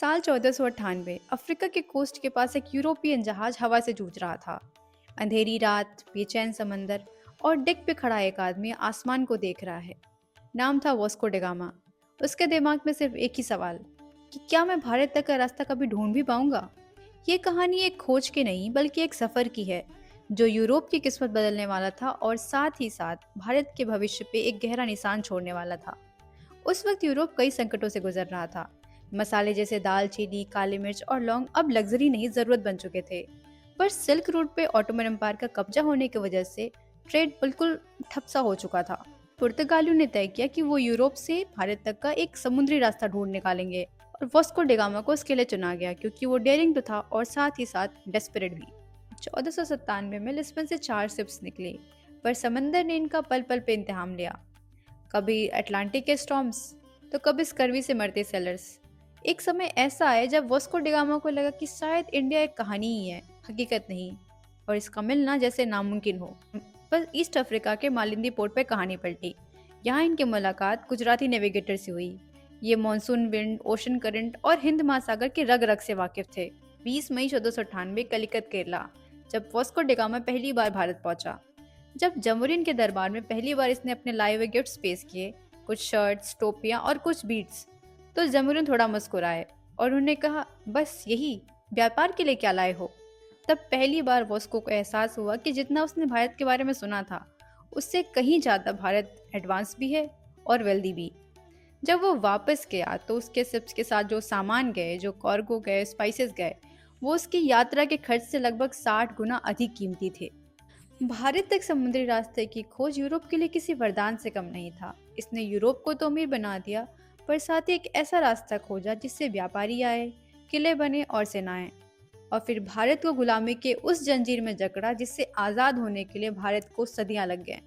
साल 1498 अफ्रीका के कोस्ट के पास एक यूरोपियन जहाज हवा से जूझ रहा था। अंधेरी रात, बेचैन समंदर और डेक पे खड़ा एक आदमी आसमान को देख रहा है। नाम था वास्को ड गामा। उसके दिमाग में सिर्फ एक ही सवाल कि क्या मैं भारत तक का रास्ता कभी ढूंढ भी पाऊंगा। ये कहानी एक खोज की नहीं बल्कि एक सफर की है, जो यूरोप की किस्मत बदलने वाला था और साथ ही साथ भारत के भविष्य पे एक गहरा निशान छोड़ने वाला था। उस वक्त यूरोप कई संकटों से गुजर रहा था। मसाले जैसे दालचीनी, काली मिर्च और लौंग अब लग्जरी नहीं जरूरत बन चुके थे। पर सिल्क रूट पे ऑटोमन एम्पायर का कब्जा होने की वजह से ट्रेड बिल्कुल ठप सा हो चुका था। पुर्तगालियों ने तय किया कि वो यूरोप से भारत तक का एक समुद्री रास्ता ढूंढ निकालेंगे और वास्को डिगामा को इसके लिए चुना गया क्योंकि वो डेयरिंग तो था और साथ ही साथ डेस्परेट भी। 1497 में लिस्बन से 4 शिप्स निकली, पर समंदर ने इनका पल पल पे इम्तिहान लिया। कभी अटलांटिक के स्टॉर्म्स, तो कभी स्कर्वी से मरते सेलर्स। एक समय ऐसा आया जब वास्को डिगामा को लगा कि शायद इंडिया एक कहानी ही है, हकीकत नहीं, और इसका मिलना जैसे नामुमकिन हो। पर ईस्ट अफ्रीका के मालिंदी पोर्ट पर कहानी पलटी। यहाँ इनकी मुलाकात गुजराती नेविगेटर से हुई। ये मॉनसून विंड, ओशन करंट और हिंद महासागर के रग रग से वाकिफ थे। 20 मई 1498 कलिकत केरला, जब वास्को डिगामा पहली बार भारत पहुंचा। जब जमुरीन के दरबार में पहली बार इसने अपने लाए हुए गिफ्ट्स पेश किए, कुछ शर्ट्स, टोपियां और कुछ बीड्स, तो जमुरीन थोड़ा मुस्कुराए और उन्होंने कहा, बस यही व्यापार के लिए क्या लाए हो। तब पहली बार वॉस्को को एहसास हुआ कि जितना उसने भारत के बारे में सुना था, उससे कहीं ज़्यादा भारत एडवांस भी है और वेल्दी भी। जब वो वापस गया तो उसके शिप्स के साथ जो सामान गए, जो कार्गो गए, स्पाइसेस गए, वो उसकी यात्रा के खर्च से लगभग 60 गुना अधिक कीमती थे। भारत तक समुद्री रास्ते की खोज यूरोप के लिए किसी वरदान से कम नहीं था। इसने यूरोप को तो अमीर बना दिया, पर साथ ही एक ऐसा रास्ता खोजा जिससे व्यापारी आए, किले बने और सेनाएं, और फिर भारत को गुलामी के उस जंजीर में जकड़ा जिससे आज़ाद होने के लिए भारत को सदियां लग गए।